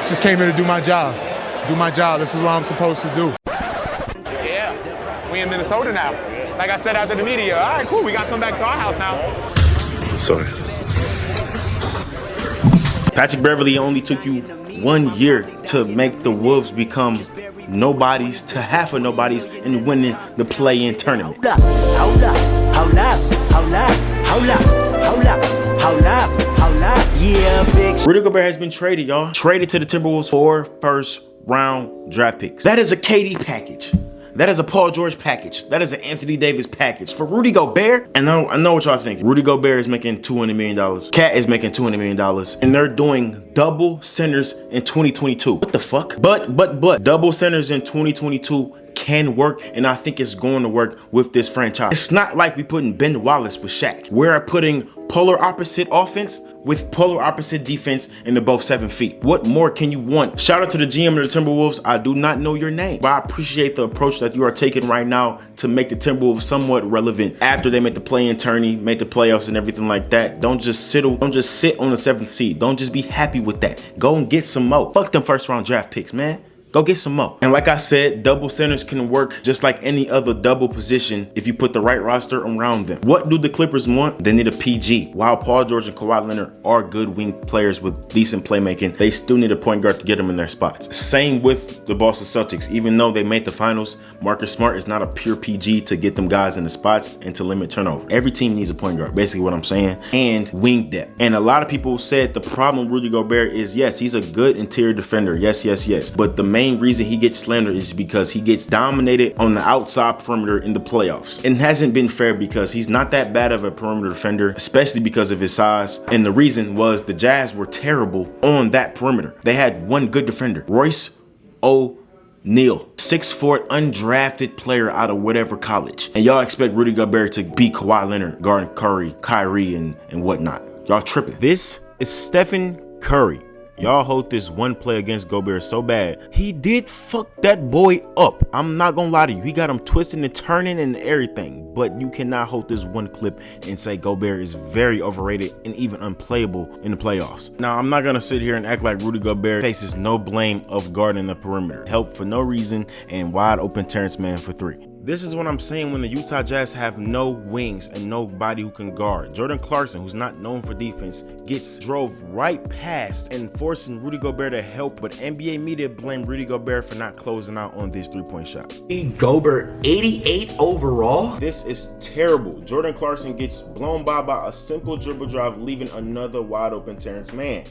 Just came here to do my job. Do my job. This is what I'm supposed to do. Yeah, we in Minnesota now. Like I said after the media, all right, cool, we gotta come back to our house now. Sorry. Patrick Beverly only took you 1 year to make the Wolves become nobodies to half of nobodies and winning the play-in tournament. Hold up, hold up, hold up, hold up, hold up, hold up, hold up, yeah, big. Rudy Gobert has been traded, y'all. Traded to the Timberwolves for first-round draft picks. That is a KD package. That is a Paul George package. That is an Anthony Davis package. For Rudy Gobert, and I know what y'all think. Rudy Gobert is making $200 million. Cat is making $200 million. And they're doing double centers in 2022. What the fuck? But double centers in 2022 can work, and I think it's going to work with this franchise. It's not like we putting Ben Wallace with Shaq. We're putting polar opposite offense with polar opposite defense, and they're both 7 feet. What more can you want? Shout out to the GM of the Timberwolves. I do not know your name, but I appreciate the approach that you are taking right now to make the Timberwolves somewhat relevant after they make the play-in tourney, make the playoffs and everything like that. Don't just sit on the 7th seed. Don't just be happy with that. Go and get some more. Fuck them first-round draft picks, man. Go get some more. And like I said, double centers can work just like any other double position if you put the right roster around them. What do the Clippers want? They need a PG. While Paul George and Kawhi Leonard are good wing players with decent playmaking, they still need a point guard to get them in their spots. Same with the Boston Celtics. Even though they made the finals, Marcus Smart is not a pure PG to get them guys in the spots and to limit turnover. Every team needs a point guard, basically what I'm saying, and wing depth. And a lot of people said the problem with Rudy Gobert is, yes, he's a good interior defender. Yes. But the main reason he gets slandered is because he gets dominated on the outside perimeter in the playoffs. It hasn't been fair because he's not that bad of a perimeter defender, especially because of his size. And the reason was the Jazz were terrible on that perimeter. They had one good defender, Royce O'Neal, 6'4" undrafted player out of whatever college. And y'all expect Rudy Gobert to beat Kawhi Leonard, guarding Curry, Kyrie, and whatnot. Y'all tripping. This is Stephen Curry. Y'all hold this one play against Gobert so bad. He did fuck that boy up. I'm not gonna lie to you. He got him twisting and turning and everything. But you cannot hold this one clip and say Gobert is very overrated and even unplayable in the playoffs. Now, I'm not gonna sit here and act like Rudy Gobert faces no blame of guarding the perimeter. Help for no reason and wide open Terrence Mann for 3. This is what I'm saying when the Utah Jazz have no wings and nobody who can guard. Jordan Clarkson, who's not known for defense, gets drove right past and forcing Rudy Gobert to help, but NBA media blame Rudy Gobert for not closing out on this three-point shot. Gobert, 88 overall? This is terrible. Jordan Clarkson gets blown by a simple dribble drive, leaving another wide open Terrence Mann.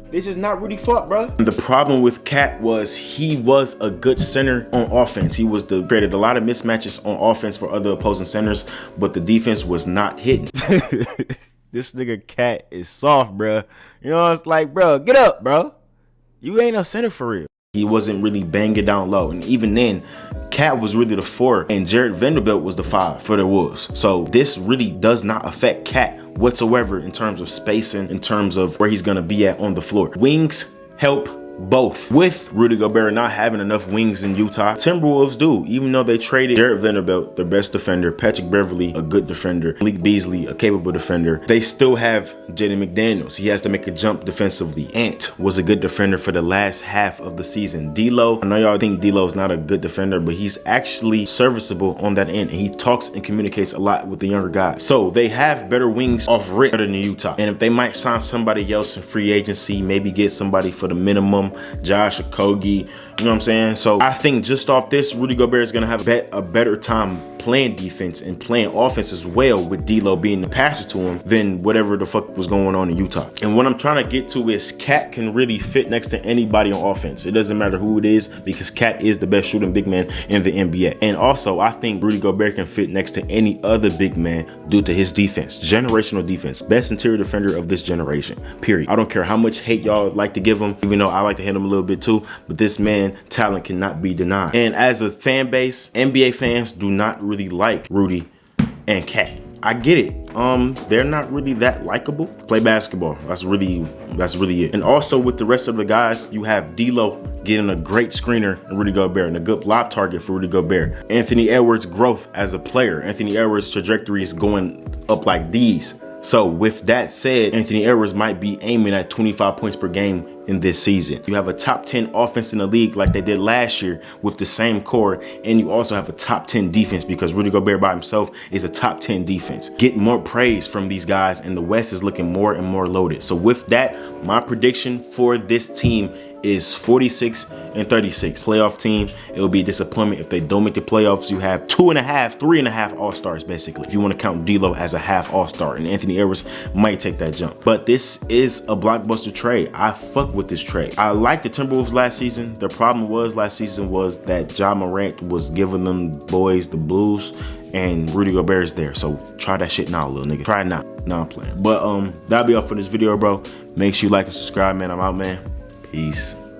This is not Rudy fault, bro. The problem with Cat was he was a good center on offense. He created a lot of mismatches on offense for other opposing centers, but the defense was not hitting. This nigga Cat is soft, bro. You know, it's like, bro, get up, bro. You ain't no center for real. He wasn't really banging down low. And even then, Cat was really the 4 and Jared Vanderbilt was the 5 for the Wolves. So this really does not affect Cat whatsoever in terms of spacing, in terms of where he's gonna be at on the floor. Wings help both. With Rudy Gobert not having enough wings in Utah, Timberwolves do, even though they traded Jared Vanderbilt, their best defender, Patrick Beverly, a good defender, Malik Beasley, a capable defender. They still have Jaden McDaniels. He has to make a jump defensively. Ant was a good defender for the last half of the season. D'Lo, I know y'all think D'Lo is not a good defender, but he's actually serviceable on that end, and he talks and communicates a lot with the younger guys. So they have better wings off rip than Utah. And if they might sign somebody else in free agency, maybe get somebody for the minimum, Josh Okogie, you know what I'm saying? So I think just off this, Rudy Gobert is gonna have a better time playing defense and playing offense as well, with D'Lo being the passer to him, than whatever the fuck was going on in Utah. And what I'm trying to get to is Cat can really fit next to anybody on offense. It doesn't matter who it is, because Cat is the best shooting big man in the NBA. And also, I think Rudy Gobert can fit next to any other big man due to his defense. Generational defense. Best interior defender of this generation, period. I don't care how much hate y'all like to give him, even though I like to hit him a little bit too, but this man talent cannot be denied. And as a fan base, NBA fans do not really like Rudy and Cat. I get it. They're not really that likable. Play basketball. That's really it. And also with the rest of the guys, you have D'Lo getting a great screener in Rudy Gobert and a good lob target for Rudy Gobert. Anthony Edwards' growth as a player. Anthony Edwards' trajectory is going up like these. So with that said, Anthony Edwards might be aiming at 25 points per game in this season. You have a top 10 offense in the league like they did last year with the same core, and you also have a top 10 defense because Rudy Gobert by himself is a top 10 defense. Get more praise from these guys, and the West is looking more and more loaded. So with that, my prediction for this team is 46-36. Playoff team, it will be a disappointment if they don't make the playoffs. You have 3.5 all-stars basically, if you want to count D'Lo as a half all-star, and Anthony Edwards might take that jump. But this is a blockbuster trade. I fuck with this trade. I like the Timberwolves last season. The problem was last season was that Ja Morant was giving them boys the blues, and Rudy Gobert is there. So try that shit now, little nigga. Try it now. Nah, I'm playing. But that'll be all for this video, bro. Make sure you like and subscribe, man. I'm out, man. Peace.